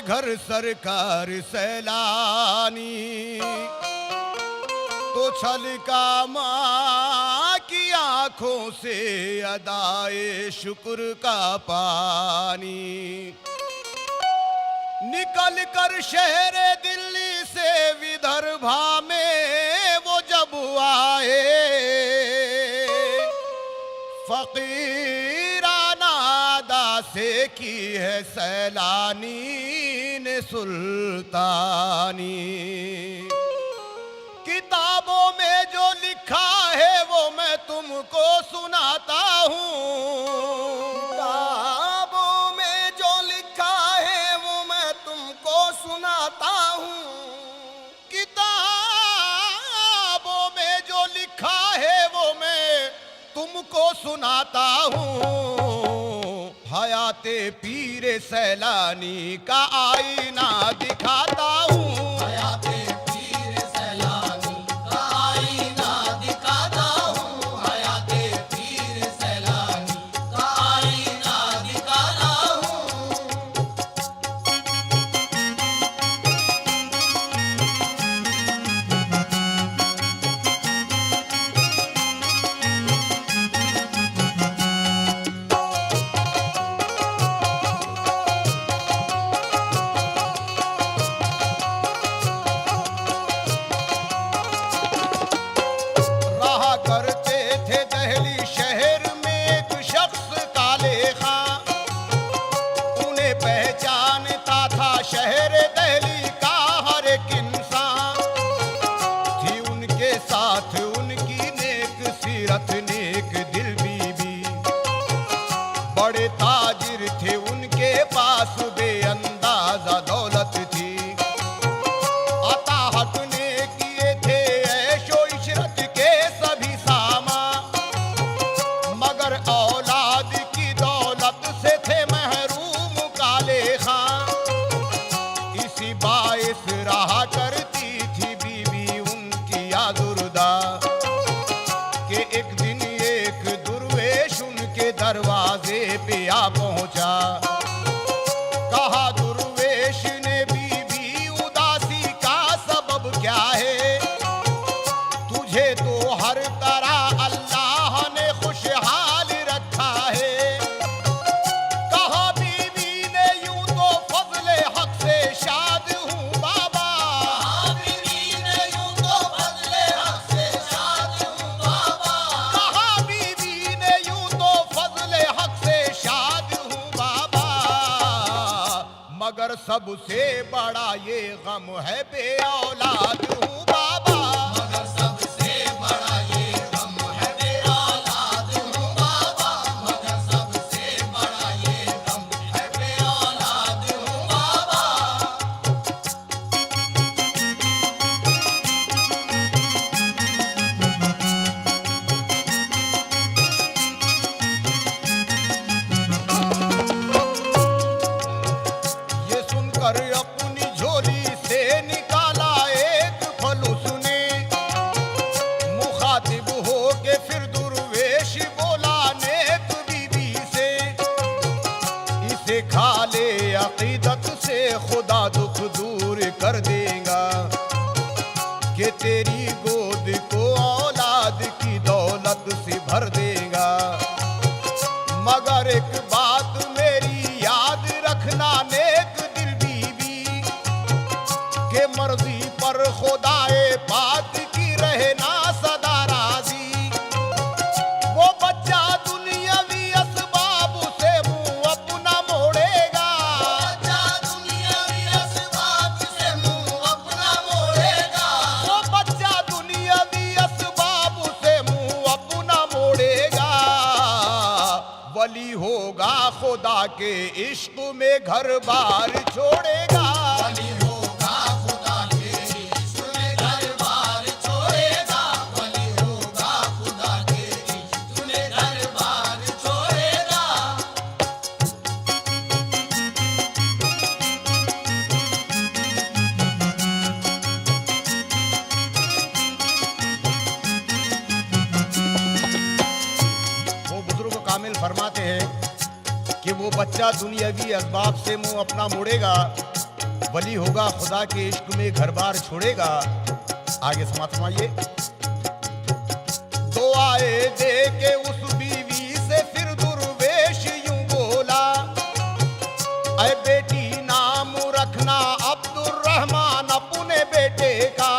घर सरकार सैलानी, तो छलका माँ की आंखों से अदाए शुक्र का पानी। निकल कर शहर दिल्ली से विदर्भा में वो जब आए, फकीराना अदा से की है सैलानी ने सुल्तानी। किताबों में जो लिखा है वो मैं तुमको सुनाता हूँ, किताबों में जो लिखा है वो मैं तुमको सुनाता हूँ। किताबों में जो लिखा है वो मैं तुमको सुनाता हूँ। हयाते पीरे सैलानी का आईना दिखाता हूँ। हयाते पीरे सैलानी का आईना दिखाता हूँ। हयाते पीरे सैलानी का आईना दिखाता हूँ। रहा करते थे दहली शहर में एक शख्स काले खां, उन्हें पहचानता था शहर दहली का हर एक इंसान। थी उनके साथ उनकी नेक सीरत नेक दिल बीबी, बड़े ताजिर थे उनके पास बेअंदाजा दौलत थी। अताहत ने किए थे ऐशो इशरत के सभी सामा, मगर औलाद की दौलत से थे महरूम काले खां। इसी बाइस रहा करती थी बीवी उनकी आजुर्दा, कि एक दिन एक दुर्वेश उनके दरवाजे पे आ पहुंचा। कहा दुर्वेश ने बीवी उदासी का सबब क्या है, तुझे तो हर तरह अल्लाह ने खुशहाल रखा है। कहा बीवी ने यूं तो फजले हक से शाद हूँ बाबा। बीवी ने यूं तो फजले हक से शाद हूँ बाबा। कहा बीवी ने यूं तो फजले हक से शाद हूँ बाबा, मगर सबसे बड़ा ये गम है बे औलाद हूँ बाबा। मगर सबसे बड़ा ये गम है बे औलाद हूँ बाबा। मगर सबसे बड़ा ये गम है बे औलाद हूँ बाबा। ये सुनकर अपनी झोली से निकाला एक फल उसने, मुखातिब हो के फिर दुर्वेश बोला नेक बीबी से, इसे खा ले अकीदत से खुदा दुख दूर कर देगा, कि तेरी गोद को औलाद की दौलत से भर देगा। मगर एक बात मेरी याद रखना नेक दिल बीवी, के मर्जी पर खुदाए पाक की रहना सदा राजी। वो बच्चा दुनियावी असबाब से मुंह अपना मोड़ेगा। बच्चा दुनियावी असबाब से मुंह अपना मोड़ेगा। वो बच्चा दुनियावी असबाब से मुंह अपना मोड़ेगा। वली होगा खुदा के इश्क में घर बार छोड़ेगा। वली होगा खुदा के इश्क में घर बार छोड़ेगा। वली होगा खुदा के इश्क में घर बार छोड़ेगा। फरमाते हैं कि वो बच्चा दुनियावी असबाब से मुंह अपना मोड़ेगा, वली होगा, खुदा के इश्क में घर बार छोड़ेगा। आगे समाप्त फरमाइए। दुआए दे के उस बीवी से फिर दुर्वेश यूं बोला, ऐ बेटी नाम रखना अब्दुर्रहमान अपने बेटे का।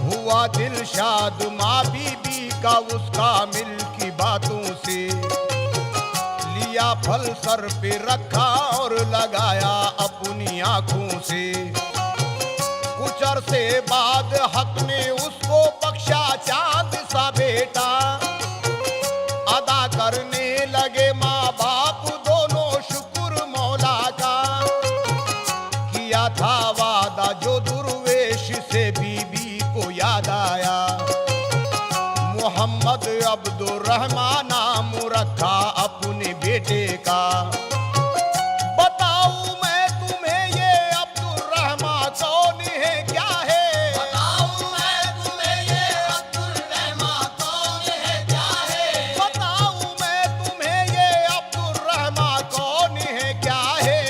हुआ दिलशाद माँ बीबी का उसका मिल की बातों से, लिया फल सर पे रखा और लगाया अपनी आंखों से। कुछ अरसे बाद हक ने उसको बख्शा चांद सा बेटा, अदा करने लगे माँ बाप दोनों शुक्र मौला का। किया था वादा जो दुर्वेश से बीबी को याद आया, मोहम्मद अब्दुर्रहमान नाम रखा अपने बेटे का। बताऊं मैं तुम्हें ये अब्दुर्रहमान कौन है क्या है? बताऊं मैं तुम्हें ये अब्दुर्रहमान कौन है क्या है? बताऊं मैं तुम्हें ये अब्दुर्रहमान कौन है क्या है?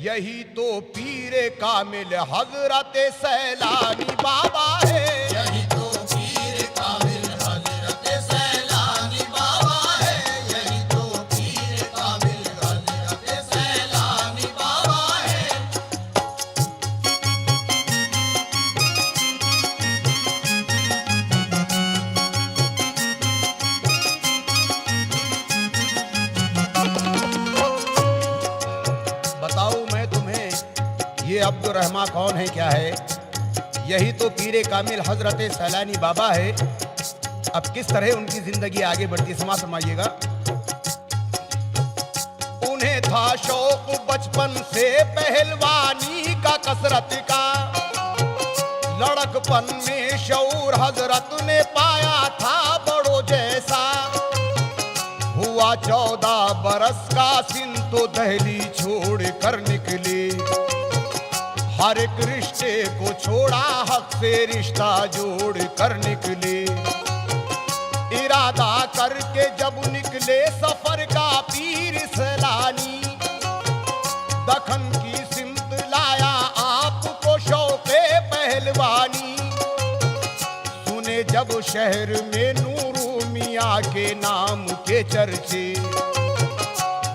यही तो पीरे कामिल हजरत सैलानी बाबा है। यही तो पीर कामिल हजरत सैलानी बाबा है। यही तो पीर कामिल हजरत सैलानी बाबा है। बताओ मैं तुम्हें ये अब्दुर्रहमान कौन है क्या है? यही तो पीरे कामिल हजरत सैलानी बाबा है। अब किस तरह उनकी जिंदगी आगे बढ़ती, समाज फरमाइएगा। उन्हें था शौक बचपन से पहलवानी का, कसरत का। लड़कपन में शऊर हजरत ने पाया था बड़ों जैसा। हुआ 14 बरस का सिन तो दहली छोड़ कर निकले। हर एक रिश्ते को छोड़ा, हक से रिश्ता जोड़ कर निकले। इरादा करके जब निकले सफर का पीर सैलानी, दखन की सिमत लाया आपको शौके पहलवानी। सुने जब शहर में नूरू मियाँ के नाम के चर्चे,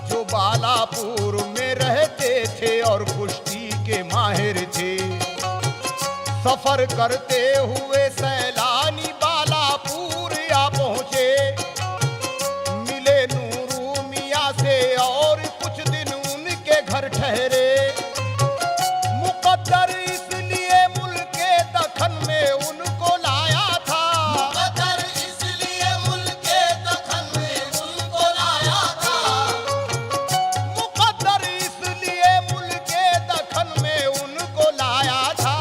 जो बालापुर में रहते थे और कुश्ती के माहिर थे। सफर करते हुए सैलानी बालापुर आ पहुंचे। मिले नूरू मियाँ से और कुछ दिन उनके घर ठहरे। मुकद्दर इसलिए मुल्के दखन में उनको लाया था। मुकद्दर इसलिए मुल्के दखन में उनको लाया था। मुकद्दर इसलिए मुल्के दखन में उनको लाया था।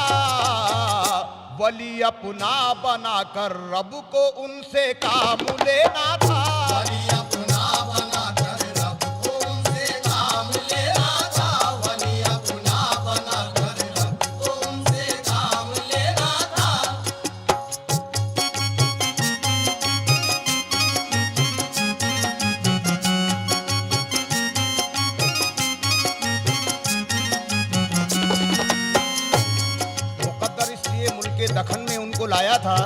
वली अपना बनाकर रब को उनसे काम लेना था। वली अपना बनाकर रब को उनसे काम लेना था। वली अपना बनाकर रब को उनसे काम लेना था। मुकद्दर इसलिए मुल्के दखन में उनको लाया था।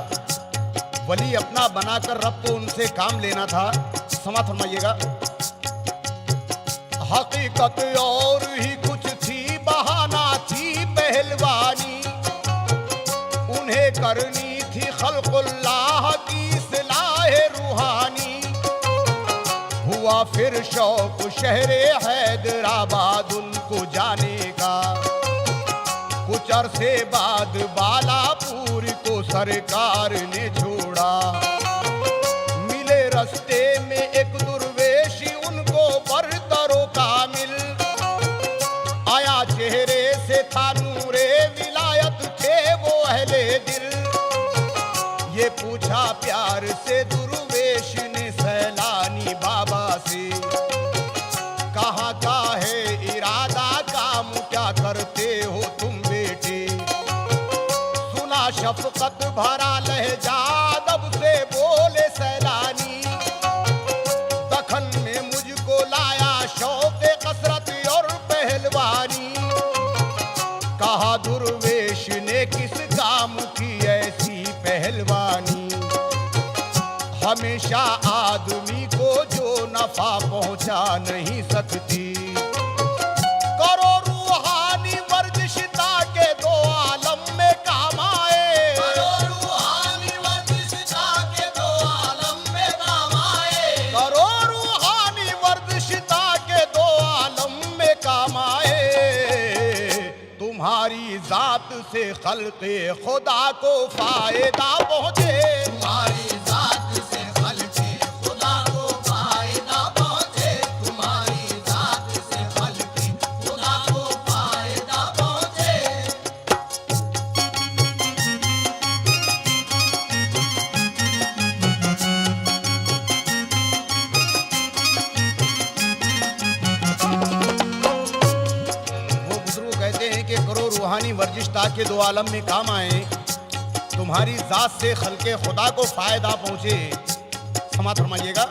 वली अपना बनाकर रब को उनसे काम लेना था। समाप्त फरमाइएगा। हकीकत और ही कुछ थी, बहाना थी पहलवानी। उन्हें करनी थी खल्कुल्लाह की इस्लाह रूहानी। हुआ फिर शौक शहरे हैदराबाद उनको जाने का। कुछ अरसे बाद बालापुर को सरकार ने छोड़ा। मिले रास्ते में एक दुर्वेशी उनको बरतरो कामिल। आया चेहरे से था नूरे विलायत, थे वो अहले दिल। ये पूछा प्यार से दुर्वेश ने सैलानी बाबा से, कहाँ का है इरादा, काम क्या करते हो तुम बेटे? सुना शफकत भरा लहजा अदब से बोले सैलानी। दखन में मुझको लाया शौक कसरत और पहलवानी। हमेशा आदमी को जो नफा पहुंचा नहीं सकती। करो रूहानी वर्जिश ताके दो आलम में काम आए। करो रूहानी वर्जिश ताके दो आलम में काम आए। करो रूहानी वर्जिश ताके दो आलम में काम आए। तुम्हारी जात से खल्क़े खुदा को फायदा पहुंचे। तुम्हारी जात से खल्क़े खुदा को फायदा पहुंचे। तुम्हारी जात से खल्क़े खुदा को फायदा पहुंचे। वो बुजुर्ग कहते हैं कि करो रूहानी वर्जिश ताकि दो आलम में काम आए। तुम्हारी जात से खल्के खुदा को फायदा पहुंचे। समात फरमाइएगा।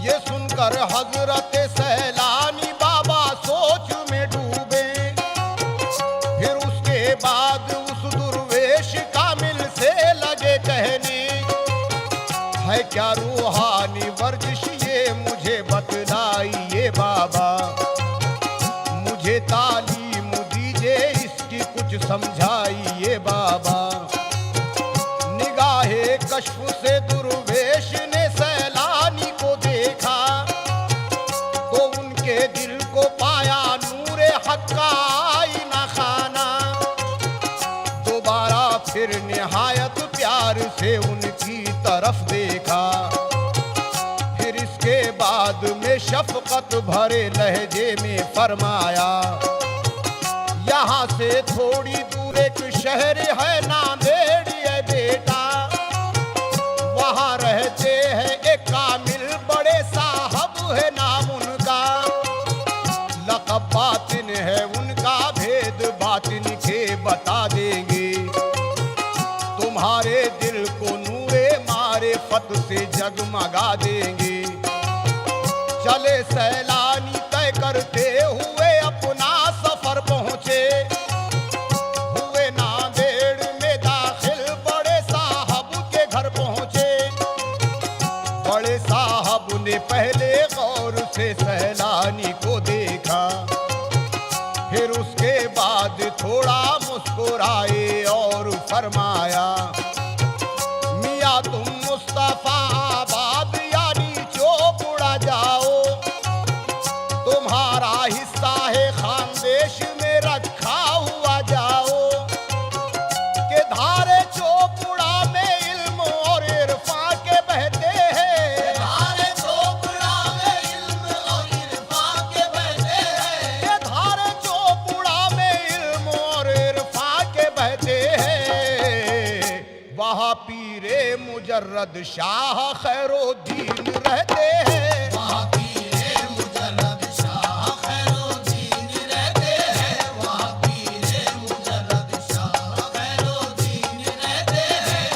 ये सुनकर हजरत सैलानी बाबा सोच में डूबे। फिर उसके बाद उस दुर्वेश कामिल से लगे कहने, है क्या रूहानी वर्जिश ये मुझे बतलाइए बाबा। मुझे तालीम दीजिए इसकी कुछ समझाइए बाबा। निगाहे कश्फ से दुर्वेश ने सैलानी को देखा, तो उनके दिल को पाया नूरे हक का आईना खाना। दोबारा फिर निहायत प्यार से उनकी तरफ देखा। फिर इसके बाद में शफकत भरे लहजे में फरमाया, यहाँ से थोड़ी दूर एक शहर है नांदेड़ है बेटा। वहाँ रहते हैं एक कामिल बड़े साहब है नाम उनका। लक़ब बातिन है उनका, भेद बातिन के बता देंगे। तुम्हारे दिल को नूरे मारे फत से जगमगा देंगे। चले सैलानी तय करते हुए अपना सफर पहुंचे। हुए नांदेड़ में दाखिल, बड़े साहब के घर पहुंचे। बड़े साहब ने पहले गौर से सैलानी को देखा। फिर उसके बाद थोड़ा मुस्कुराए और फरमाया, मियाँ तुम मुस्तफा आबाद यानी चोपड़ा जाओ। तुम्हारा हिस्सा है खानदेश में रखा हुआ जाओ। के धारे चोपड़ा में इल्म और इरफा के बहते हैं। धारे चोपड़ा में इल्म और इरफा के बहते हैं। के धारे चोपड़ा में इल्म और इरफा के बहते हैं। वहाँ पीरे मुजर्रद शाह खैरुद्दीन रहते हैं। वहाँ पीरे मुजर्रद शाह खैरुद्दीन रहते हैं। वहाँ पीरे मुजर्रद शाह खैरुद्दीन रहते हैं।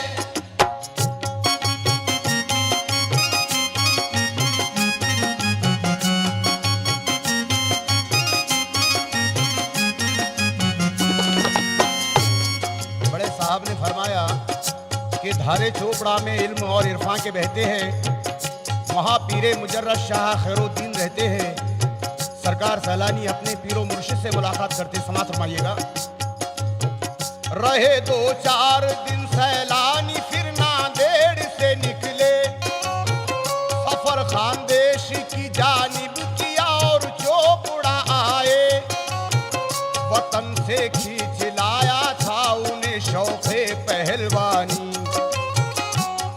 बड़े साहब ने फरमाया कि धारे चोपड़ा में इल्म और इरफा के बहते हैं। वहाँ पीरे मुजर्रद शाह खैरुद्दीन रहते हैं। सरकार सैलानी अपने पीरो मुर्शिद से मुलाकात करते। समात फरमाइएगा। रहे 2-4 दिन सैलानी फिर नांदेड़ से निकले। सफर खानदेश की जानिब किया और चोपड़ा आए। वतन से खींच लाया था उन्हें शौक़े पहलवानी।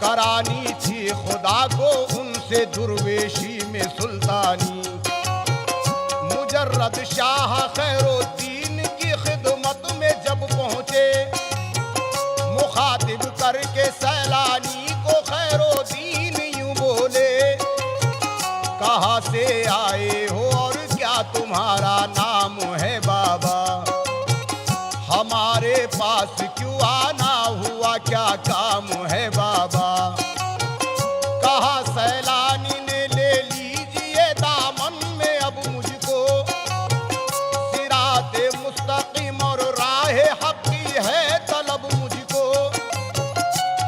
करानी थी खुदा को उनसे दुर्वेशी में सुल्तानी। मुजर्रद शाह खैरुद्दीन की खिदमत में जब पहुंचे, मुखातिब करके सैलानी को खैरुद्दीन यूं बोले, कहाँ से आए हो और क्या तुम्हारा नाम है बाबा। हमारे पास क्यों आना हुआ, क्या काम है बाबा। कहा सैलानी ने ले लीजिए दामन में अब मुझको। सिराते मुस्तकीम और राहे हक की है तलब मुझको।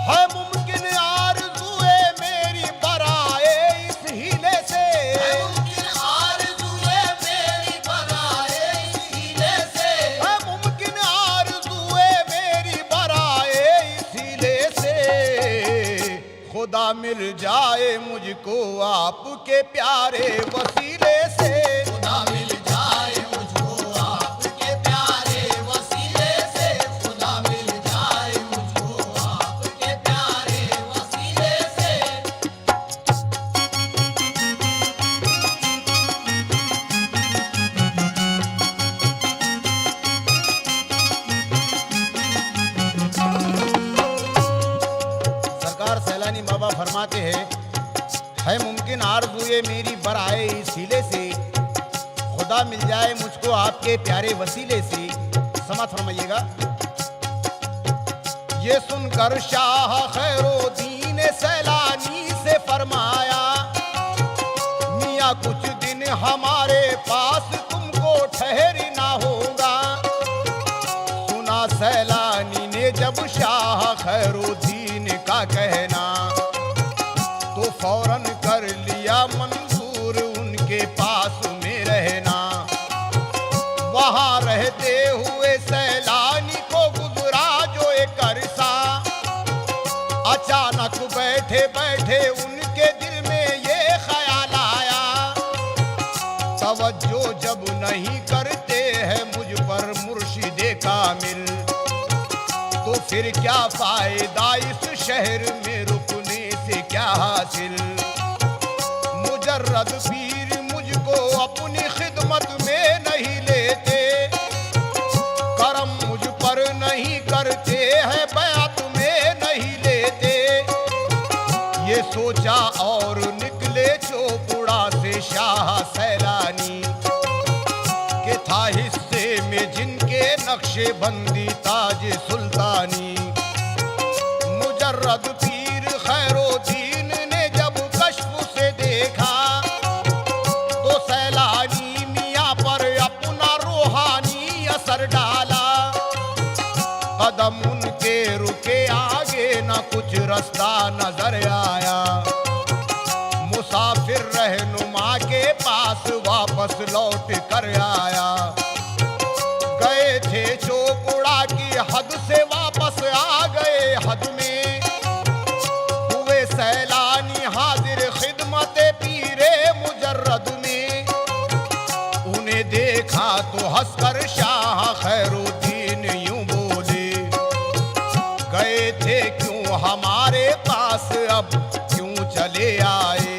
है मुमकिन आरज़ुए मिल जाए मुझको आपके प्यारे वसीले से। खुदा मिल जाए मुझको आपके प्यारे वसीले से, खुदा मिल जाए मुझको आपके प्यारे वसीले से। सरकार सैलानी बाबा फरमाते हैं, है मुमकिन आरज़ू ये मेरी बराए इसीले से, खुदा मिल जाए मुझको आपके प्यारे वसीले से। समात फरमाइएगा। ये सुनकर शाह खैरुद्दीन सैलानी से फरमाया, मियाँ कुछ दिन हमारे पास तुमको ठहरना होगा। सुना सैलानी ने जब शाह खैरुद्दीन का कहना, तो फौरन कर लिया मंजूर उनके पास में रहना। वहां रहते हुए सैलानी को गुजरा जो एक अरसा, अचानक बैठे बैठे उनके दिल में ये ख्याल आया, तवज्जो जब नहीं करते हैं मुझ पर मुर्शिदे कामिल, तो फिर क्या फायदा इस शहर में रुकने से क्या हासिल। मुजर्रद पीर मुझको अपनी खिदमत में नहीं लेते, करम मुझ पर नहीं करते हैं, बैत में नहीं लेते। ये सोचा और निकले चोपुड़ा से शाह सैलानी, के था हिस्से में जिनके नक्शे बंदी ताज सुल्तानी। मुजर्रद पीर खैरुद्दीन ने जब कश्फ से देखा, तो सैलानी मियाँ पर अपना रूहानी असर डाला। कदम उनके रुके आगे न कुछ रास्ता नजर आया, मुसाफिर रहनुमा के पास वापस लौट कर आया। गए थे चोपुड़ा की हद से वापस आ गए हद में, हुए सैलानी हाजिर खिदमत पीरे मुजर्रद में। उन्हें देखा तो हंसकर शाह खैरुद्दीन यूं बोले, गए थे क्यों हमारे पास अब क्यों चले आए।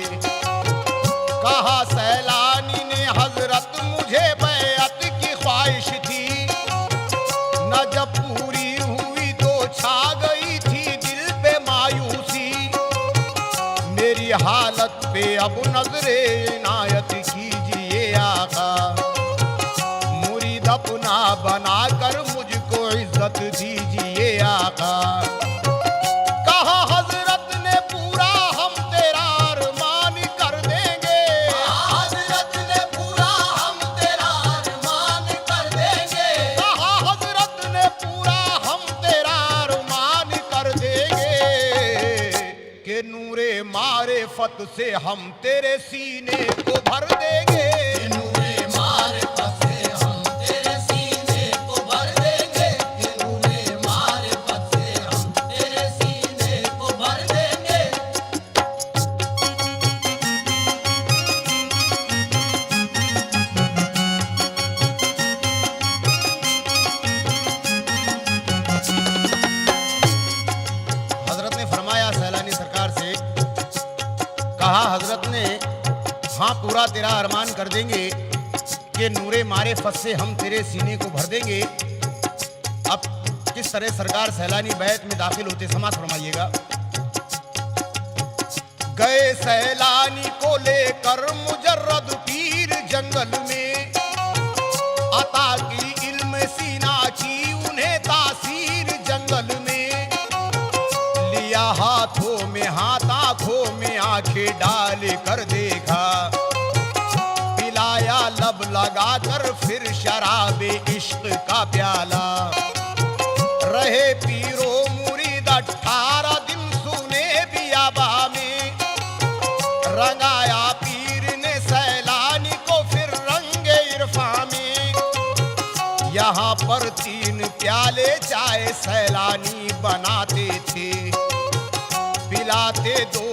कहा सैलानी ने, हजरत मुझे बैअत की ख्वाहिश थी, न जब पूरी हुई तो छा गई थी दिल पे मायूसी। मेरी हालत पे अब नजरे इनायत कीजिए आका, मुरीद अपना बनाकर मुझको इज्जत दीजिए आका। कहा हजरत ने, पूरा हम तेरा अरमान कर देंगे। हजरत ने पूरा हम तेरा अरमान कर देंगे। कहा हजरत ने, पूरा हम तेरा अरमान कर देंगे, कि नूरे मारिफत से हम तेरे सीने को भर देंगे। नूरे मारिफत से हम तेरे सीने को भर देंगे, नूरे मारिफत से हम तेरे सीने को भर देंगे। हजरत ने फरमाया सैलानी सरकार से, कहा हजरत ने, हाँ पूरा तेरा अरमान कर देंगे कि नूरे मारिफत से हम तेरे सीने को भर देंगे। अब किस तरह सरकार सैलानी बैत में दाखिल होते समात फरमाइएगा। गए सैलानी को लेकर मुजर्रद पीर जंगल में, अता की इल्म सीना की उन्हें तासीर जंगल में। लिया हाथों में हाथ आंखों में आंखें डाल कर देखा, पिलाया लब लगा कर फिर शराबे इश्क का प्याला। रहे पीरो मुरीद 18 दिन सुने बियाबा में, रंगाया पीर ने सैलानी को फिर रंगे इरफा में। यहाँ पर 3 प्याले चाय सैलानी बनाते थे, पिलाते 2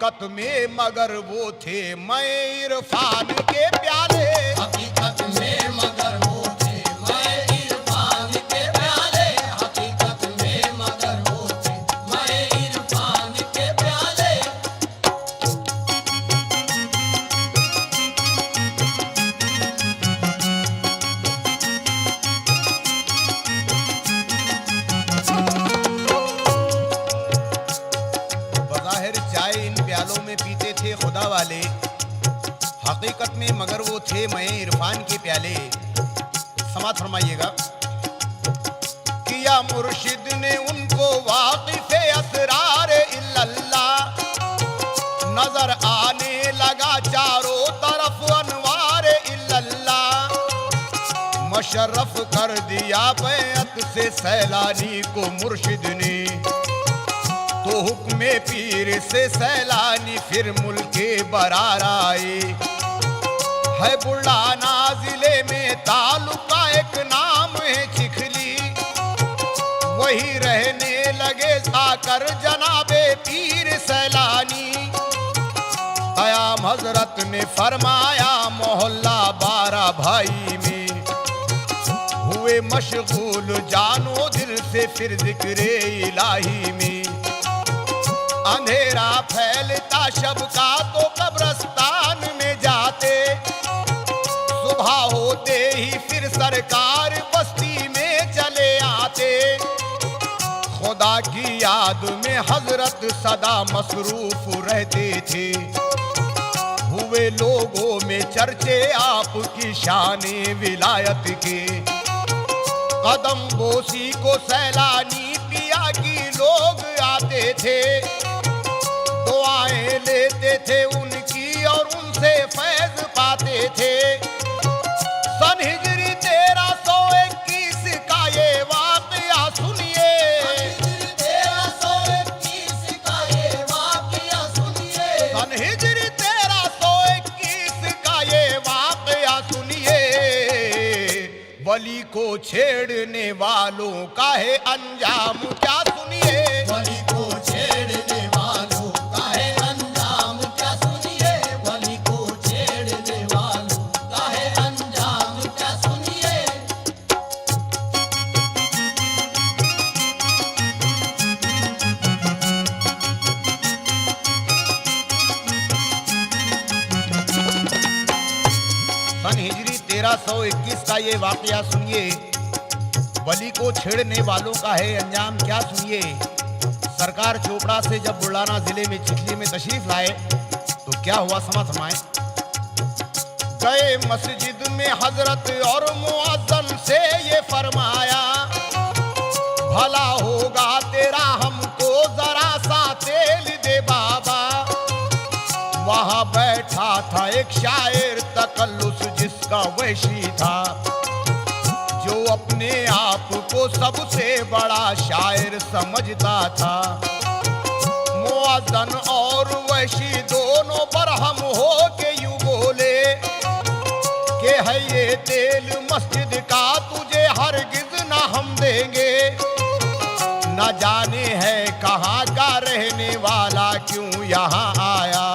हकीकत में मगर वो थे मैं इरफान के प्याले। हकीकत में मगर वो थे मैं इरफान के प्याले। हकीकत में मगर वो थे मैं इरफान के प्याले। बज़ाहिर चाय इन प्यालों में पीते थे खुदा वाले, हकीकत में मगर वो थे मैं इरफान के प्याले। समात फरमाइएगा। किया मुर्शिद ने उनको वाकिफ़े असरार इल्लल्लाह, नजर आने लगा चारों तरफ अनवार इल्लल्लाह। मशर्रफ कर दिया बैअत से सैलानी को मुर्शिद ने, तो हुक्म पीर से सैलानी फिर मुल्के बरार आए। है बुढ़ाना जिले में तालुका एक नाम है चिखली, वही रहने लगे आकर जनाबे पीर सैलानी। कयाम हजरत ने फरमाया मोहल्ला 12 भाई में, हुए मशगूल जानो दिल से फिर जिक्रे इलाही में। अंधेरा फैलता शब का तो कब्रस्तान में जाते, सुबह होते ही फिर सरकार बस्ती में चले आते। खुदा की याद में हजरत सदा मसरूफ रहते थे, हुए लोगों में चर्चे आपकी शाने विलायत के। कदम बोसी को सैलानी पिया की लोग आते थे, दुआएं लेते थे उनकी और उनसे फैज पाते थे। सन हिजरी 1321 का ये वाकया सुनिए। 1321 का ये वाकया सुनिए। सन हिजरी 1321 का ये वाकया सुनिए। वली को छेड़ने वालों का है अंजाम क्या सुनिए। वली को छेड़ने वालों का है अंजाम क्या सुनिए। वली को छेड़ने वालों का है अंजाम क्या सुनिए। सन हिजरी 1321 का ये वाकया सुनिए। वली को छेड़ने वालों का है अंजाम क्या सुनिए। सरकार चोपड़ा से जब बुढ़ाना जिले में चिखली में तशरीफ लाए तो क्या हुआ समझ फरमाएं। गए मस्जिद में हजरत और मुअज्जन से ये फरमाया, भला होगा तेरा हमको जरा सा तेल दे बाबा। वहां बैठा था एक शायर तकल्लुस जिसका वैशी था, जो अपने आप को सबसे बड़ा शायर समझता था। मुअज्जन और वैशी दोनों बरहम हो के यूं बोले कि है ये तेल मस्जिद का तुझे हरगिज ना हम देंगे। न जाने है कहाँ का रहने वाला क्यों यहाँ आया।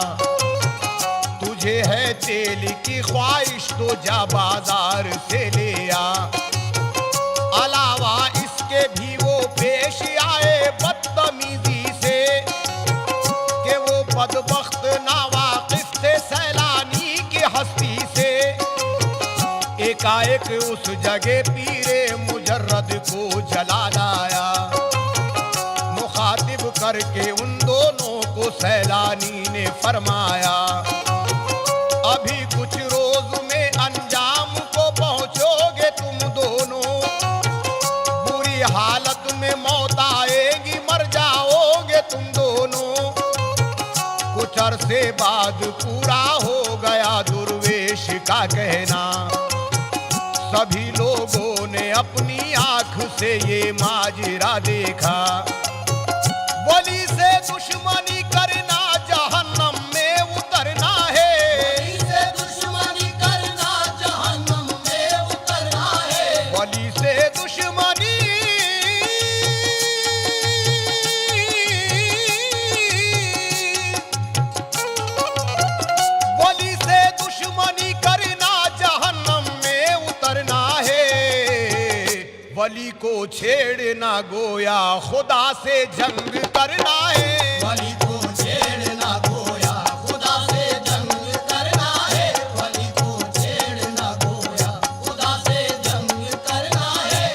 तुझे है तेल की ख्वाहिश तो जा बाजार से ले आ। अलावा इसके भी वो पेश आए बदतमीजी से कि वो बदबख्त नावाकिफ थे सैलानी की हस्ती से। एकाएक उस जगह पीरे मुजर्रद को जला लाया, मुखातिब करके उन दोनों को सैलानी ने फरमाया, अभी कुछ रोज में अंजाम को पहुंचोगे तुम दोनों। बुरी हालत में मौत आएगी, मर जाओगे तुम दोनों। कुछ अरसे बाद पूरा हो गया दुर्वेश का कहना, सभी लोगों ने अपनी आंख से ये माजरा देखा। वली से दुश्मनी करना जहन्नम में उतरना है। वली से दुश्मनी करना जहन्नम में उतरना है। वली से दुश्मनी वली को छेड़ना गोया खुदा से जंग करना है। वली को छेड़ना गोया खुदा से जंग करना है। वली को छेड़ना गोया खुदा से जंग करना है।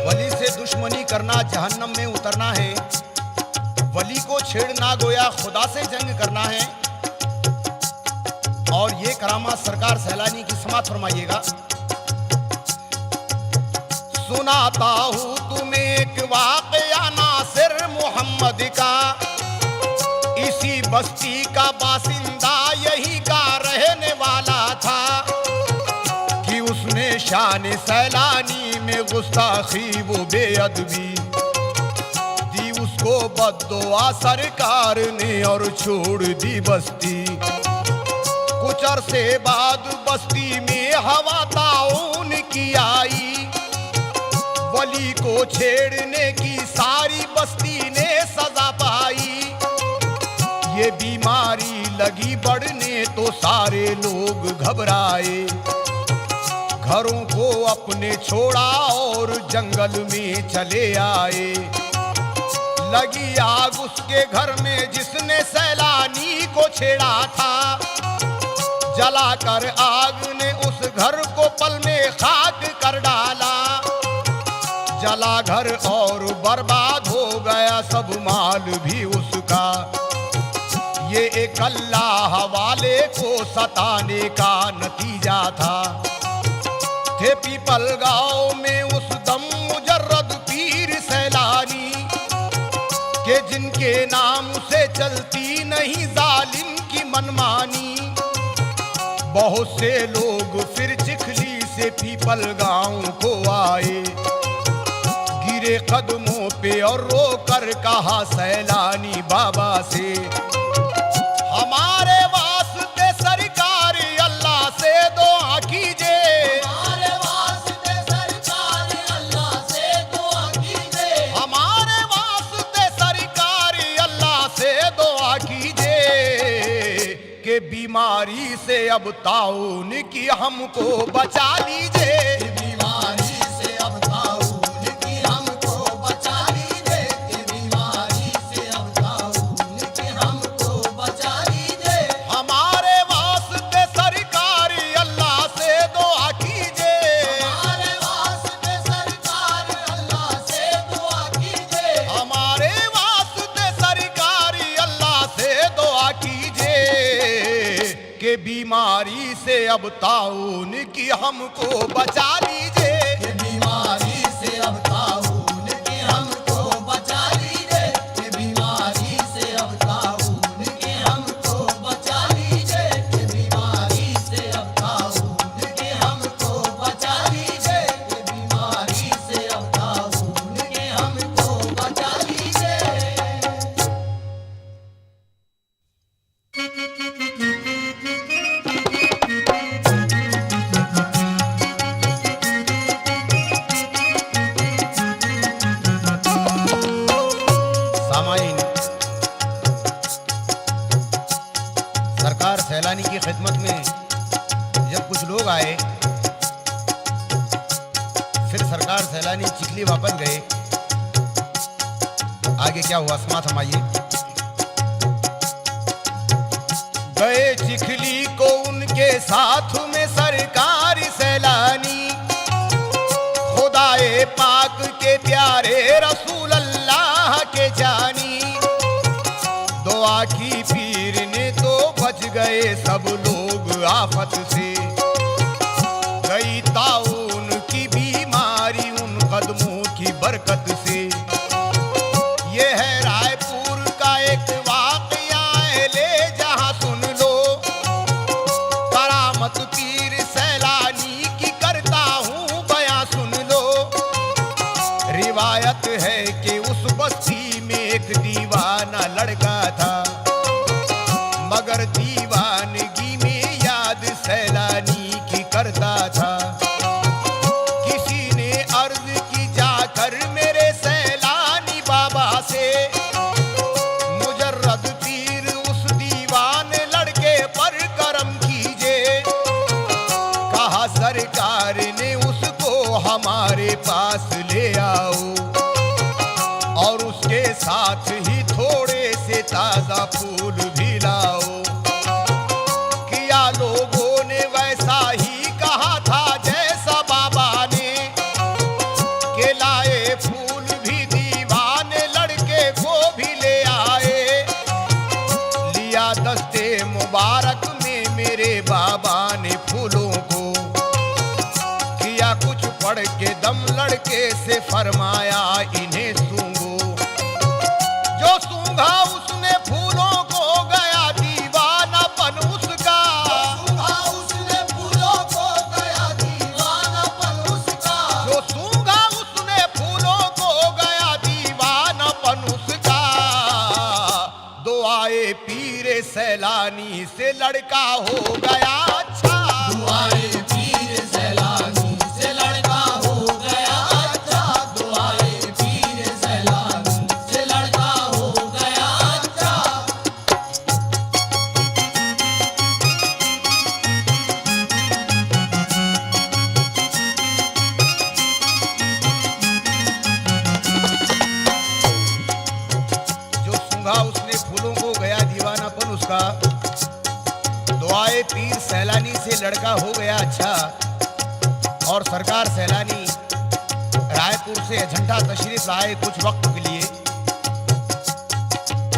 वली से दुश्मनी करना जहन्नम में उतरना है। वली को छेड़ना गोया खुदा से जंग करना है। और ये करामात सरकार सैलानी की समात फरमाइएगा। सुनाता हूँ तुम्हें एक वाकया नासिर मोहम्मद का। इसी बस्ती का बासिंदा यही का रहने वाला था कि उसने शान सैलानी में गुस्ताखी वो बेअदबी दी उसको बद्दुआ सरकार ने और छोड़ दी बस्ती। कुछ अरसे बाद बस्ती में हवा ताउन की आई। वली को छेड़ने की सारी बस्ती ने सजा पाई। ये बीमारी लगी बढ़ने तो सारे लोग घबराए। घरों को अपने छोड़ा और जंगल में चले आए। लगी आग उसके घर में जिसने सैलानी को छेड़ा था। जलाकर आग ने उस घर को पल में खाक कर डाला। जला घर और बर्बाद हो गया सब माल भी उसका। ये एक अल्लाह वाले को सताने का नतीजा था। थे पीपल गांव में उस दम मुजर्रद पीर सैलानी के जिनके नाम से चलती नहीं जालिम की मनमानी। बहुत से लोग फिर चिखली से पीपल गांव को आए। गिरे कदमों पे और रोकर कहा सैलानी बाबा से, हमारे वास्ते सरकार अल्लाह से दुआ कीजिए। हमारे वास्ते सरकार अल्लाह से दुआ कीजिए। हमारे वास्ते सरकार अल्लाह से दुआ कीजिए कि बीमारी से अब ताउन की हमको बचा लीजिए। बीमारी से अब ताउन की हमको बचा लीजिए। कि बीमारी से अब ताउन की हमको बचा लीजिए। हमारे वास्ते सरकार अल्लाह से दुआ कीजिए। हमारे वास्ते सरकार अल्लाह से दुआ कीजिए। हमारे वास्ते सरकार अल्लाह से दुआ कीजिए कि बीमारी से अब ताउन की हमको बचा लीजिए। कि बीमारी से अब ताउन की हमको बचा लीजिए। कि बीमारी से अब ताउन की हमको बचा लीजिए। कि बीमारी से अब ताउन की हमको बचा लीजिए। कि बीमारी से अब ताउन की हमको बचा लीजिए। सामाईन, सरकार सैलानी की खिदमत में जब कुछ लोग आए, फिर सरकार सैलानी चिखली वापस गए। आगे क्या हुआ समात हमाइए। गए चिखली को उनके साथ में सरकार सैलानी, खुदाए पाक के प्यारे रसूल अल्लाह के जानी। दुआ की पीर ने तो बच गए सब लोग आफत से। गई ताउन की बीमारी उन कदमों की बरकत से। ये है रायपुर का एक वाकया है, ले जहां सुन लो। करामत पीर सैलानी की करता हूँ बयां सुन लो। रिवायत है कि उस बस्ती में एक दीवाना लड़का था, मगर दीवानगी में याद सैलानी की करता था। किसी ने अर्ज की जाकर मेरे सैलानी बाबा हमारे पास ले आओ, और उसके साथ ही थोड़े से ताजा फूल भी लाओ। किया लोगों ने वैसा ही कहा था जैसा बाबा ने, के लाए फूल भी दीवाने लड़के को भी ले आए। लिया दस्ते मुबारक में मेरे बाबा ने फूलों को, किया कुछ पढ़ के दम लड़के से फरमाया इन्हें सूंघो। जो सूंघा उसने फूलों को गया दीवानापन उसका, सूंघा उसने फूलों को गया दीवानापन उसका, जो सूंघा उसने फूलों को गया दीवानापन उसका। दुआए पीरे सैलानी से लड़का हो गया अच्छा, दुआए पीर सैलानी से लड़का हो गया अच्छा, दुआए पीर सैलानी से लड़का हो गया अच्छा। जो सूंघा उसने फूलों को गया दीवानापन उसका। दुआए पीर सैलानी से लड़का हो गया अच्छा। और सरकार सैलानी रायपुर से अजंता तशरीफ लाए कुछ वक्त के लिए।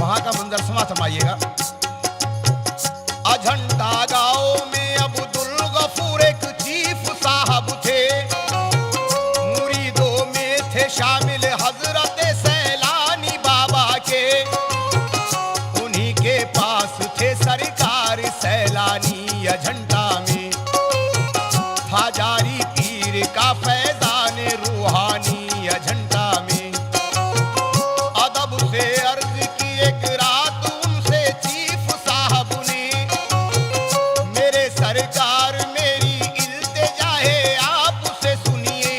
वहां का मंजर समाइएगा। अजंता गांव में अब्दुल गफूर एक चीफ साहब थे, मुरीदों में थे शामिल हजरत सैलानी बाबा के। उन्हीं के पास थे सरकार सैलानी अजंता में, था जारी पीर का फैजान रूहानी अजंता में। अदब से अर्ज की एक रात उनसे चीफ साहब ने, मेरे सरकार मेरी इल्तिजा है आपसे सुनिए।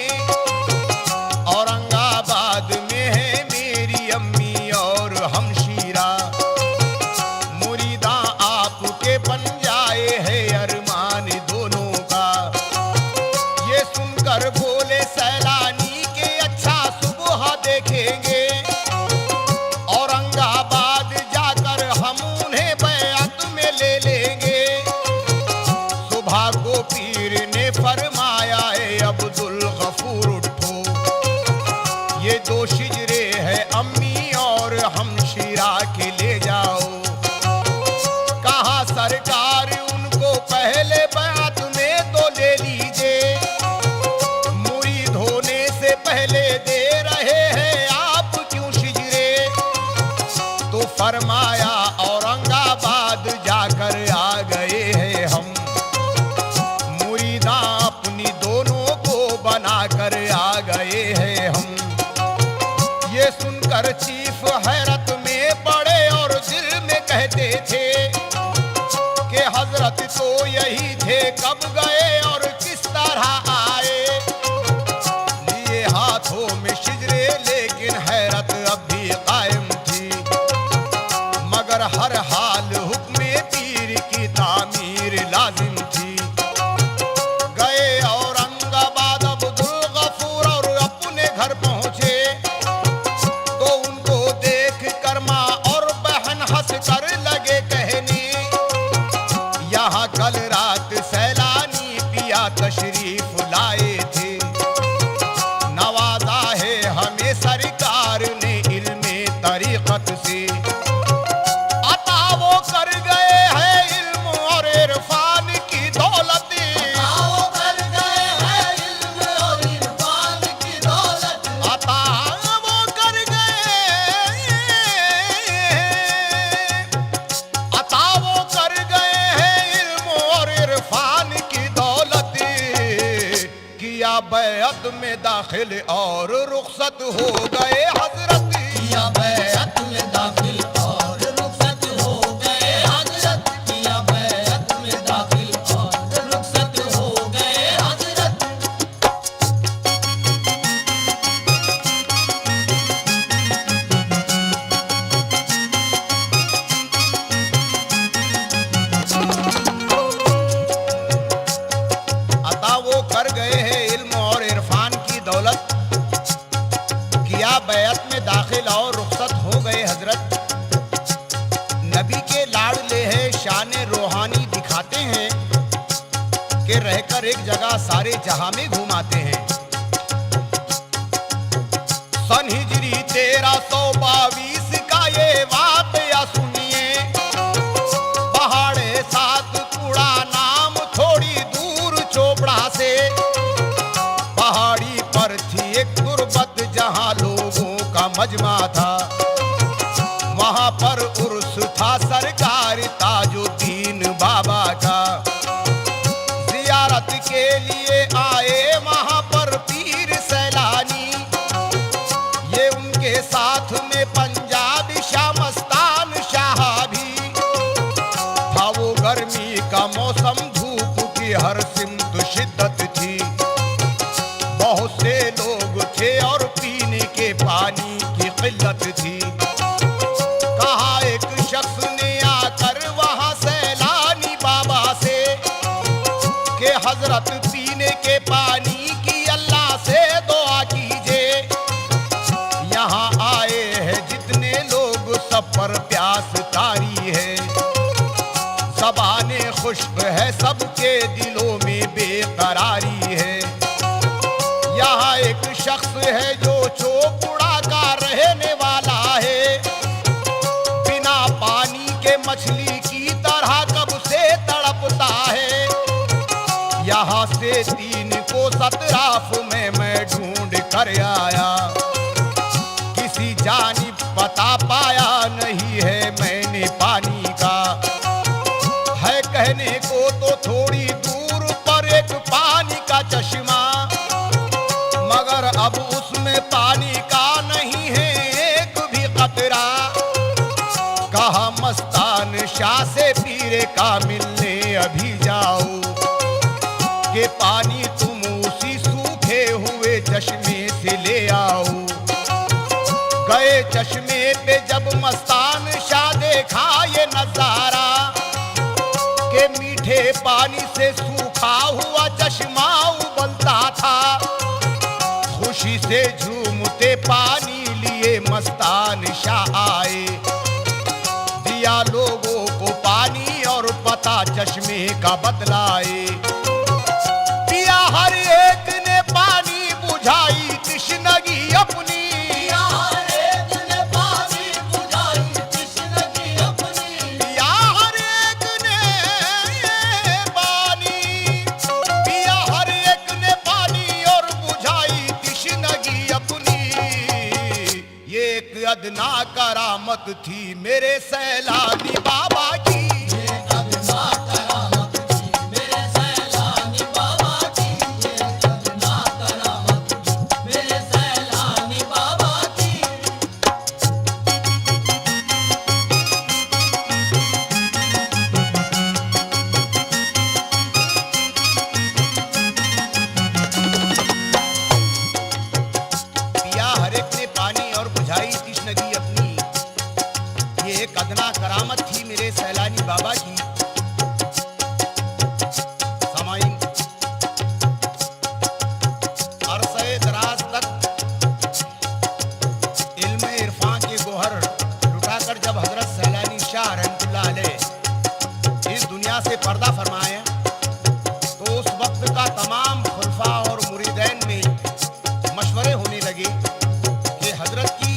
औरंगाबाद में है मेरी अम्मी और हमशीरा, मुरीदा आपके बन जाए है अरमान दोनों का। ये सुनकर बोले सैलानी के अच्छा सुबह देखेंगे, औरंगाबाद जाकर हम उन्हें बैअत में ले लेंगे। सुबह को पीर ने फरमाया ए अब्दुल गफूर उठो, ये दो शिजरे है अम्मी और हमशीरा के ले जाओ। कहा सरकार उनको पहले बैअत में तो ले लीजिए, मुरीद होने से पहले दे रहे हैं आप क्यों शिजरे। तो फरमाया औरंगाबाद जाकर आ गए हैं हम, मुरीदा अपनी दोनों को बनाकर आ गए हैं हम। ये सुनकर चीफ हैरत में पड़े और दिल में कहते थे कि हजरत तो यही थे, कब गए और किस तरह आए। लिए हाथों में शिजरे लेकिन हैरत अब भी कायम थी, मगर हर हाल हुक्म पीर की तामीर लाजिम थी। गए औरंगाबाद अब्दुल गफूर और अपने घर पहुंचे, तो उनको देख कर माँ और बहन हंस कर लगे कहने, यहाँ कल रात सैलानी पिया तशरीफ लाए थे। नवाजा है हमें सरकार ने इल्मे तरीकत से, अता वो कर गए हैं इल्म और इरफान की दौलत। आओ कर गए हैं इल्म और इरफान की दौलत, अता वो कर गए, अता वो कर गए हैं इल्म और इरफान की दौलत। किया बैअत में दाखिल और रुखसत हो गए हजरत। किया बैअत में दाखिल और रुखसत हो गए हजरत, किया बैअत में दाखिल और रुखसत हो गए हजरत। अता वो कर गए हैं इल्म और इरफान फरमाया बैत में दाखिल और रुखसत हो गए हजरत। नबी के लाडले है शान रूहानी दिखाते हैं कि रहकर एक जगह सारे जहां में घुमाते हैं। सन हिजरी 1322 का ये वाकया सुनिए। पहाड़े सातपुड़ा नाम थोड़ी दूर चोपड़ा से, पहाड़ी पर थी एक गुरबत जहां लोगों का मजमा था। वहां पर उर्स था सरकार ताजुद्दीन बाबा का। जियारत के लिए आए वहां पर पीर सैलानी, ये उनके साथ में पंजाबी शाह मस्तान शाह भी था। वो गर्मी का मौसम, धूप की हर सिमत शिद्दत थी। बहुत से लोग थे और पीने के पानी की किल्लत थी। कहा एक शख्स ने आकर वहां सैलानी बाबा से कि हजरत पीने के पानी की अल्लाह से दुआ कीजिए। यहाँ आए हैं जितने लोग सब पर प्यास तारी है। ज़बानें खुश्क है सबके दिलों में बेकरारी है। यहाँ एक शख्स है जो चोपड़ा का रहने वाला है। बिना पानी के मछली की तरह कब से तड़पता है। यहाँ से 3 को सतराफ में मैं ढूंढ कर आया, किसी जानिब बता पाया नहीं है मैंने पानी का। है कहने को तो थोड़ी दूर पर एक पानी का चश्मा, मगर अब उसमें पानी का नहीं है एक भी कतरा। कहा मस्तान शाह से पीरे का मिलने अभी जाओ, कि पानी तुम उसी सूखे हुए चश्मे से ले आओ। गए चश्मे पे जब मस्तान शाह देखा ये नजारा, के मीठे पानी से सूखा हुआ चश्मा उबलता था। खुशी से झूमते पानी लिए मस्तान शाह आए। दिया लोगों को पानी और पता चश्मे का बतलाए। पिया हर एक ने पानी बुझाई तृष्णगी अपनी। हर एक ने पानी बुझाई तृष्णगी अपनी। पिया हर एक ने पानी, पिया हर एक ने पानी और बुझाई तृष्णगी अपनी। ये एक अदना करामत थी मेरे सैलानी बाबा की। ये अदना करामत थी मेरे सैलानी बाबा की। ये अदना करामत थी मेरे सैलानी बाबा की। पिया हर एक ने पानी और बुझाई तृष्णगी अपनी। ये एक अदना करामत थी मेरे सैलानी बाबा की। सामाईन, अरसे दराज तक इल्म इरफान के गोहर लुटाकर जब हजरत सैलानी शाह रहमतुल्लाह अलैह इस दुनिया से पर्दा फरमाए, तो उस वक्त का तमाम खुलफा और मुरीदैन में मशवरे होने लगे कि हजरत की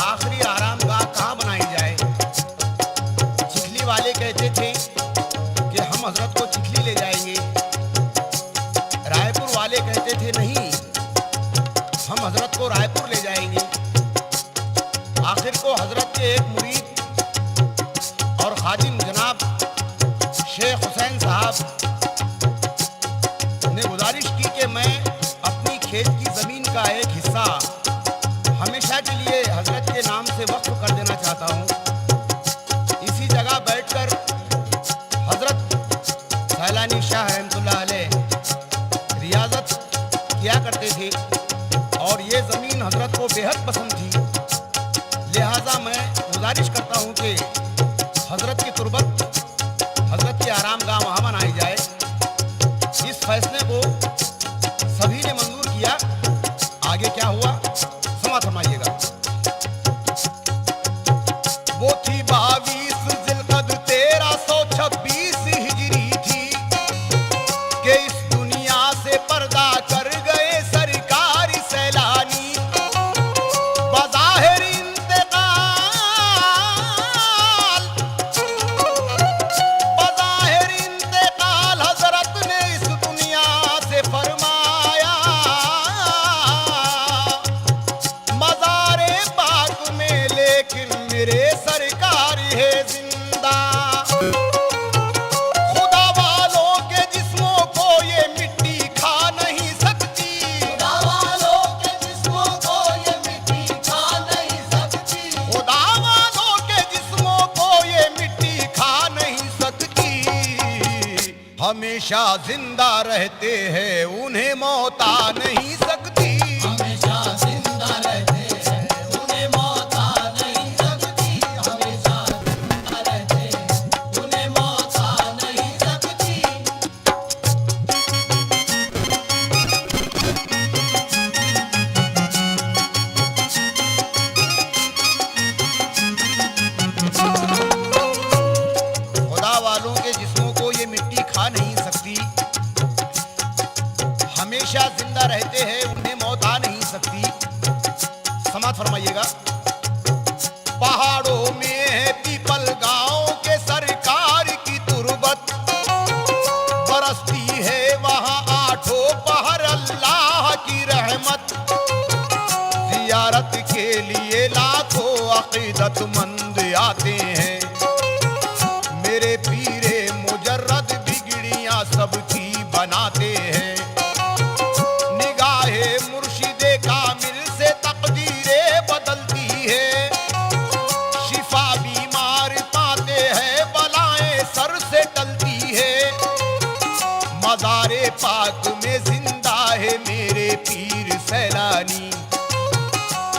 आखिरी आरामगाह कहाँ बनाई जाए। चिखली वाले कहते थे कि हम हजरत को चिखली ले जाएंगे। रायपुर वाले कहते थे नहीं, हम हजरत को रायपुर ले जाएंगे। आखिर को हजरत के एक मुरीद और खादिम जनाब शेख हुसैन साहब ने गुजारिश की कि मैं अपनी खेत की जमीन का एक हिस्सा हमेशा के लिए हजरत के नाम से वक्फ कर देना चाहता हूँ। इसी जगह बैठकर हजरत सैलानी शाह रहमतुल्लाह अलैह रियाजत किया करते थे और ये ज़मीन हजरत को बेहद पसंद थी। लिहाजा मैं गुजारिश करता हूँ कि हजरत की तुरबत, हजरत की आरामगाह वहाँ बनाई जाए। इस फैसले को सभी ने मंजूर किया। आगे क्या हुआ, समात फरमाइएगा। हमेशा जिंदा रहते हैं, उन्हें मौत आ नहीं सकती। हमेशा जिंदा रहते हैं, उन्हें मौत आ नहीं सकती। हमेशा जिंदा रहते हैं, उन्हें मौत आ नहीं सकती। खुदा वालों के जिस्मों को ये मिट्टी खा नहीं सकती, हमेशा जिंदा रहते हैं, उन्हें मौत आ नहीं सकती। समाज फरमाइएगा। पहाड़ों में है पीपल गांव के सरकार की तुरबत, बरसती है वहां आठों पहर अल्लाह की रहमत। जियारत के लिए लाखों अकीदतमंद आते हैं, मेरे पीरे मुजर्रद बिगड़ियां सबकी बनाते हैं। निगाहे मुर्शिदे कामिल से तकदीरे बदलती है, शिफा बीमार पाते हैं, बलाएं सर से टलती है। मज़ारे पाक में जिंदा है मेरे पीर सैलानी,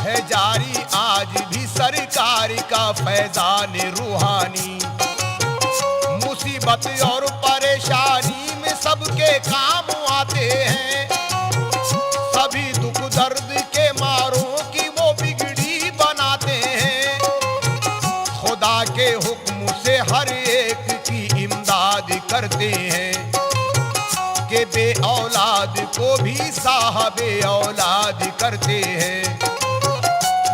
है जारी आज भी सरकार का फैजान रूहानी। मुसीबत और परेशानी में सबके काम आते हैं, सभी दुख दर्द के मारों की वो बिगड़ी बनाते हैं। खुदा के हुक्म से हर एक की इमदाद करते हैं, कि बे औलाद को भी साहबे औलाद करते हैं।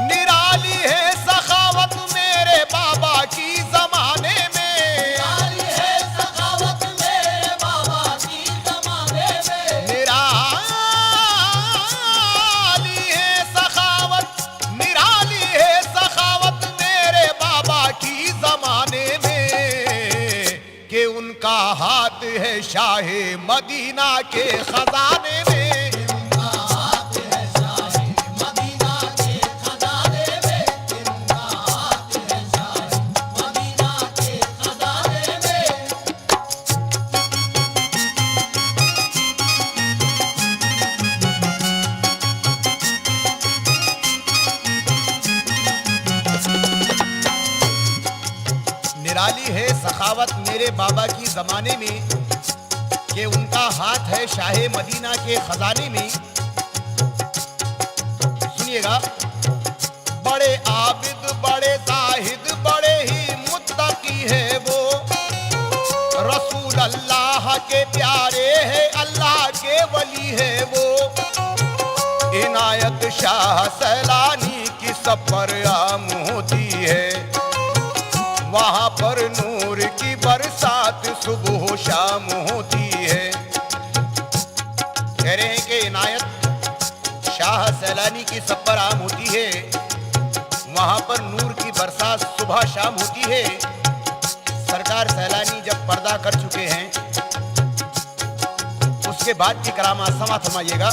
निराली है सखावत मेरे बाबा की जमाने में, निराली है सखावत मेरे बाबा की ज़माने में। निराली है सखावत मेरे बाबा की जमाने में, कि उनका हाथ है शाहे मदीना के खजाने में। उनका हाथ है शाही मदीना के खजाने में। उनका हाथ है शाही मदीना के खजाने में। निराली है सखावत मेरे बाबा की जमाने में, कि उनका हाथ है शाहे मदीना के खजाने में। सुनिएगा। बड़े आबिद बड़े जाहिद बड़े ही मुत्तकी है वो, रसूल अल्लाह के प्यारे है, अल्लाह के वली है वो। इनायत शाह सैलानी की सब पर आम होती है, वहां पर नूर की बरसात सुबह शाम होती है। कह रहे हैं कि इनायत शाह सैलानी की सब पर आम होती है, वहां पर नूर की बरसात सुबह शाम होती है। सरकार सैलानी जब पर्दा कर चुके हैं, उसके बाद की करामात समात फरमाइएगा।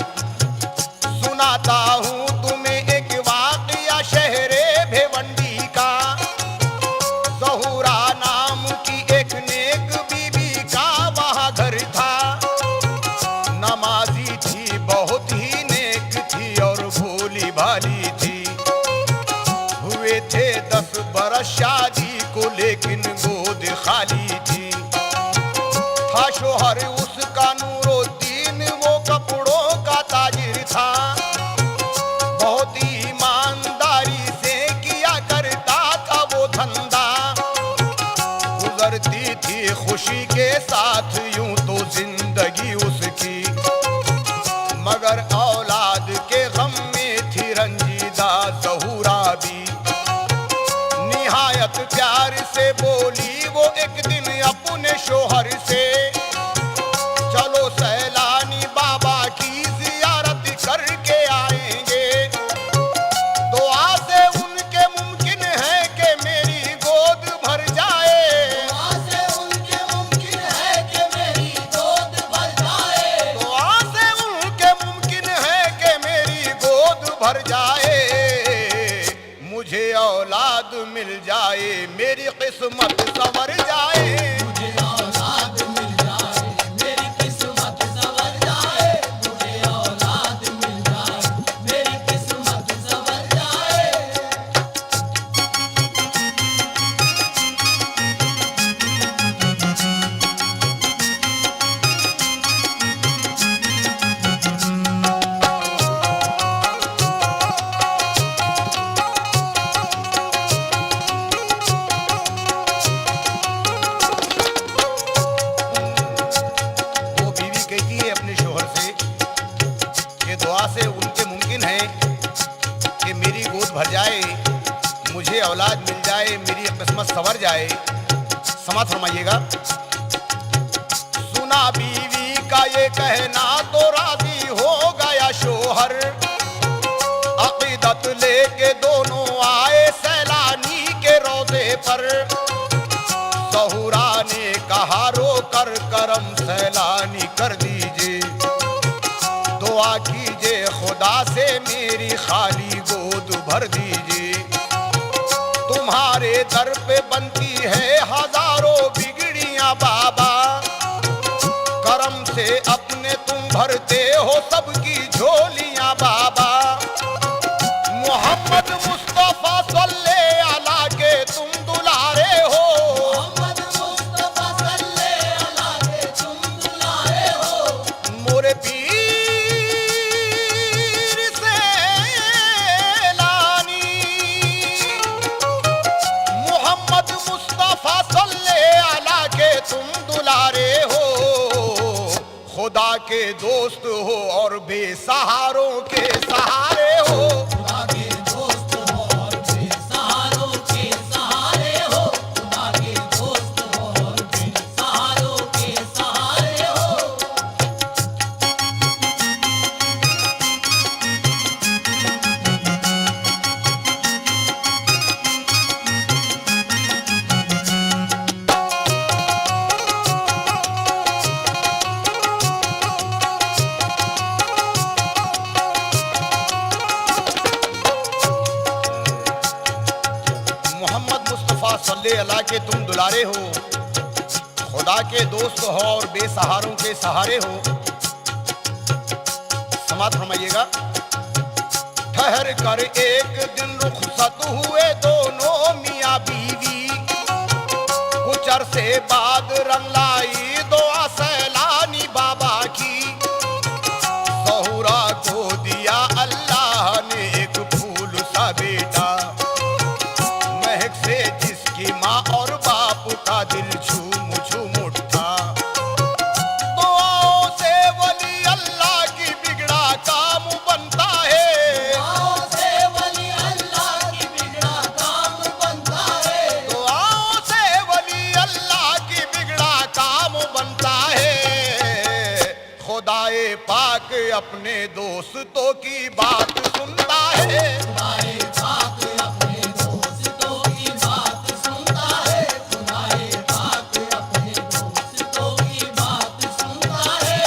सुनाता हूं तुम्हें एक वाकया शहरे भिवंडी का, ज़हूरा नाम की एक नेक बीबी का वहाँ घर था। नमाजी थी, बहुत ही नेक थी और भोली भाली थी। हुए थे 10 बरस शादी को, लेकिन गोद खाली थी। था शोहर उसका नूरुद्दीन, वो कपड़ों का ताजिर था। बहुत ही ईमानदारी से किया करता था वो धंधा। गुजरती थी खुशी के साथ यूं तो जिंदगी उसकी, मगर औलाद के गम में थी रंजीदा ज़हूरा भी। निहायत प्यार से बोली वो एक दिन अपने शोहर से, चलो सैलानी बाबा की जियारत करके आएंगे। दुआ से उनके मुमकिन है कि मेरी गोद भर जाए। दुआ से उनके मुमकिन है कि मेरी गोद भर जाए। दुआ से उनके मुमकिन है कि मेरी गोद भर जाए। मुझे औलाद मिल जाए, मेरी किस्मत संवर जाए। मुझे औलाद मिल जाए, मेरी कि मेरी गोद भर जाए, मुझे औलाद मिल जाए, मेरी किस्मत संवर जाए। समाज फरमाइएगा। सुना बीवी का ये कहना तो राजी हो गया शोहर, अकीदत लेके दोनों आए सैलानी के रोज़े पर। सहूरा ने कहा रो कर करम सैलानी कर दीजिए, दुआ कीजिए खुदा से मेरी खाली गोद भर दीजिए। तुम्हारे दर पे बनती है हजारों बिगड़ियां बाबा, करम से अपने तुम भरते हो सबकी झोलियां बाबा। मोहम्मद मुस्तफा सल्ले अला के तुम दुलारे हो, मोहम्मद मुस्तफा सल्ले अला के तुम दुलारे हो। मोरे पीर से लानी। मोहम्मद मुस्तफा सल्ले अला के तुम दुलारे हो, खुदा के दोस्त हो और बेसहारों के सहारे हो। खुदा के दोस्त हो और बेसहारों के सहारे हो, खुदा के दोस्त हो और बेसहारों के सहारे हो। मोहम्मद मुस्तफ़ा सल्ले अला के तुम दुलारे हो, खुदा के दोस्त हो और बेसहारों के सहारे हो। समाज फरमाइएगा। ठहर कर एक दिन रुखसत हुए दोनों मियाँ बीवी, कुछ अरसे बाद रंग लाई दुआ सैलानी बाबा की। सहूरा को दिया अल्लाह ने एक फूल सा बेटा, महक से जिसकी माँ और बाप का दिल झूम झूम उठा। दुआओं से वली अल्लाह की बिगड़ा काम बनता है, दुआओं से वली अल्लाह की बिगड़ा काम बनता है। दुआओं से वली अल्लाह की बिगड़ा काम बनता है। खुदाए पाक अपने दोस्तों की बात सुनता है। खुदाए पाक अपने दोस्तों की बात सुनता है, खुदाए पाक अपने दोस्तों की बात सुनता है।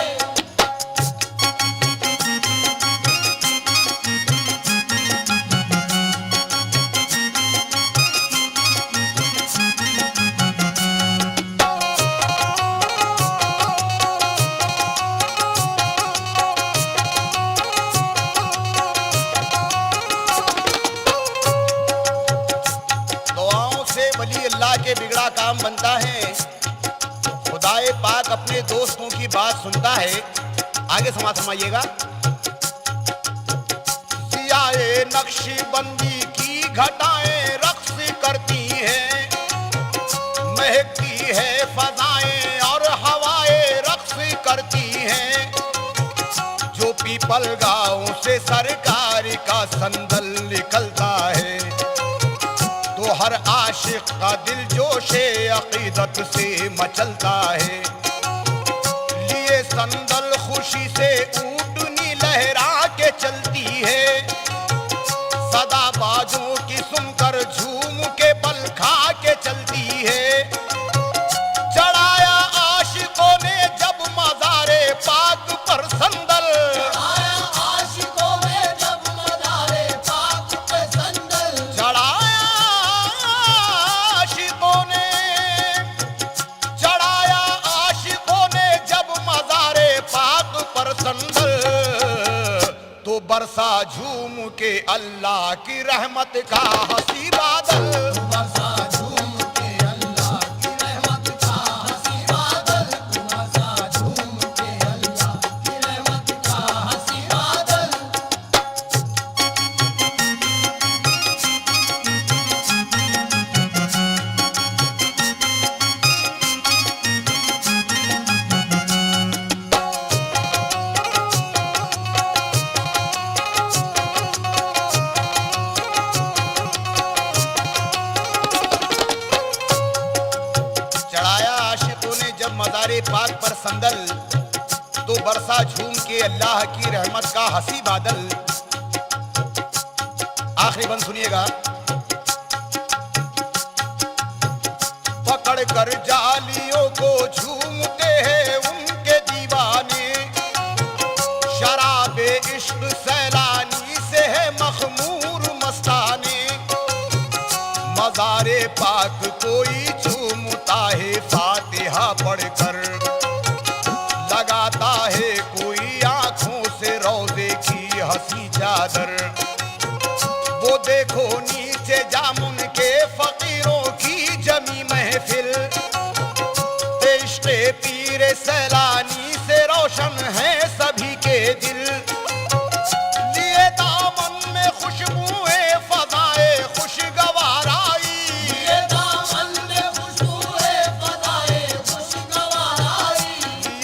दुआओं से वली अल्लाह के बिगड़ा काम बनता है। खुदाए पाक अपने दोस्तों की बात सुनता है। आगे समाज समाइएगा। सियाए नक्शबंदी की घटाएं रक्स करती हैं, महकती है फजाएं और हवाएं रक्स करती हैं। जो पीपल गाँव से सरकार का संदल निकलता है, तो हर आशिक का दिल जोशे अकीदत से मचलता है। लिए संदल खुशी से ऊँटनी लहरा के चलती है, सदा बाजों की सुनकर झूम के बल खा के चलती है। चढ़ाया आशिकों ने जब मज़ारे पाक पर संदल, आया आशिकों में जब मज़ारे पाक पे संदल, चढ़ाया आशिकों ने, चढ़ाया आशिकों ने जब मज़ारे पाक पर संदल, तो बरसा झूम के अल्लाह की रहमत का हंसी बादल। बरसा झूम के अल्लाह की रहमत का हंसी बादल, बरसा झूम के अल्लाह की रहमत का हंसी बादल। संदल, तो बरसा झूम के अल्लाह की रहमत का हंसी बादल। आखिरी बंद सुनिएगा। पकड़ कर जालियों को झूमते हैं उनके दीवाने, शराबे इश्क सैलानी से है मखमूर मस्ताने। मज़ारे पाक कोई चूमता है फातिहा पढ़कर, लगाता है कोई आंखों से रोज़े की हंसी चादर। वो देखो नीचे जामुन के फकीरों की जमी महफिल, इश्क़े पीरे सैलानी से रोशन है सभी के दिल। लिए दामन में खुशबुएं फज़ाए खुशगवार आई, ये दामन में खुशबुएं फज़ाए खुशगवार आई,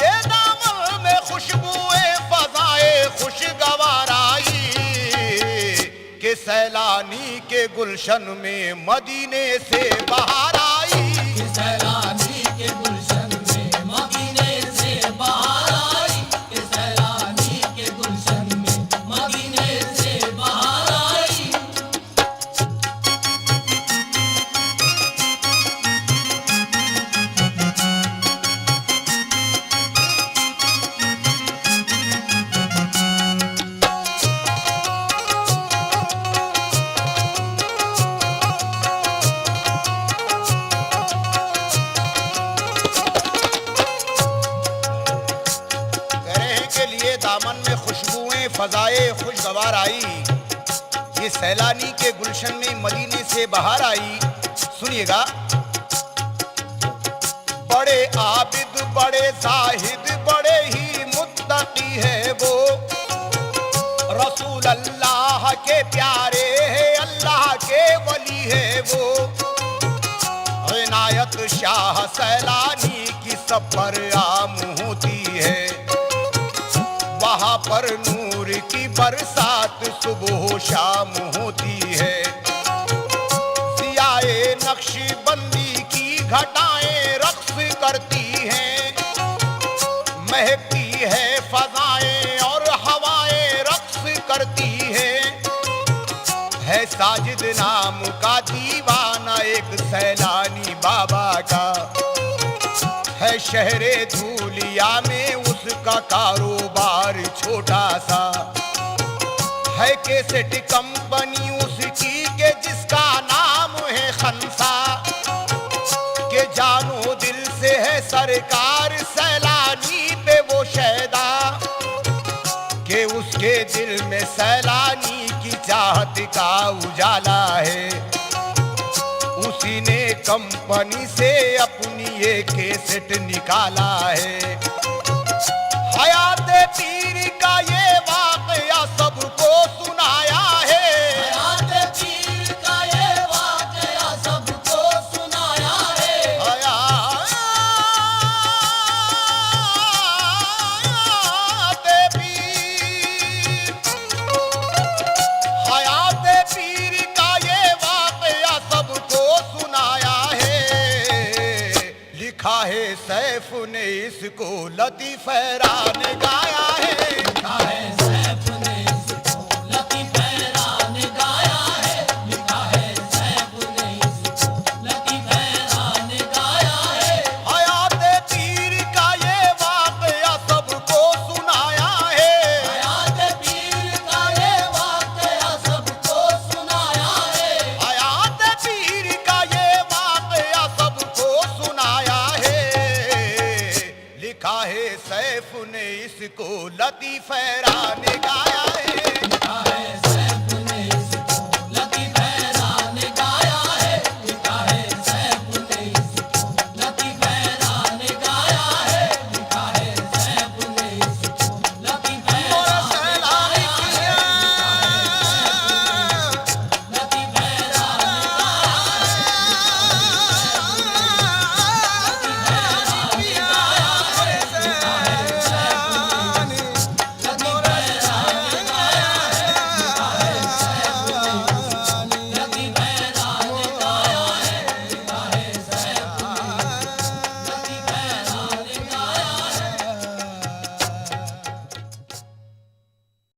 ये दामन में खुशबुएं फज़ाए खुशगवार आई। के सैलानी के गुलशन में मदीने से बाहर आई, कि सैलानी के गुलशन में मदीने से बाहर आई, कि सैलानी के गुलशन में मदीने से बाहर आई। के लिए दामन में खुशबुएं फजाए खुशगवार आई, ये सैलानी के गुलशन में मदीने से बाहर आई। सुनिएगा। बड़े आबिद बड़े जाहिद बड़े ही मुत्तकी है वो, रसूल अल्लाह के प्यारे है अल्लाह के वली है वो। इनायत शाह सैलानी की सब पर आम होती है, वहाँ पर नूर की बरसात सुबह शाम होती है। सियाए नक्शबंदी की घटाएं रक्स करती हैं, महकती है फजाएं और हवाएं रक्स करती है साजिद नाम का दीवाना एक सैलानी बाबा का, है शहरे धूलिया में उसका कारोबार छोटा सा। है कैसेट कंपनी उसकी के जिसका नाम है खंसा, के जानो दिल से है सरकार सैलानी पे वो शैदा, के उसके दिल में सैलानी की चाहत का उजाला है। उसी ने कंपनी से अपनी ये कैसेट निकाला है। हयात पीर का ये वाकया सबको सुनाया है, हयात पीर का ये वाकया सबको सुनाया है। हयात पीर का ये वाकया सबको सुनाया है। लिखा है सैफ ने इसको लतीफ़रा ने गाया है। लिखा है सैफ ने इसको लतीफ़रा ने गाया है। लिखा है सैफ ने इसको लतीफ़रा ने गाया है। हयात पीर का ये वाकया सबको सुनाया है। हयात पीर का ये वाकया सबको सुनाया है। हयात पीर का ये वाकया सबको सुनाया है। लिखा है सैफ ने इसको लतीफ़रा ने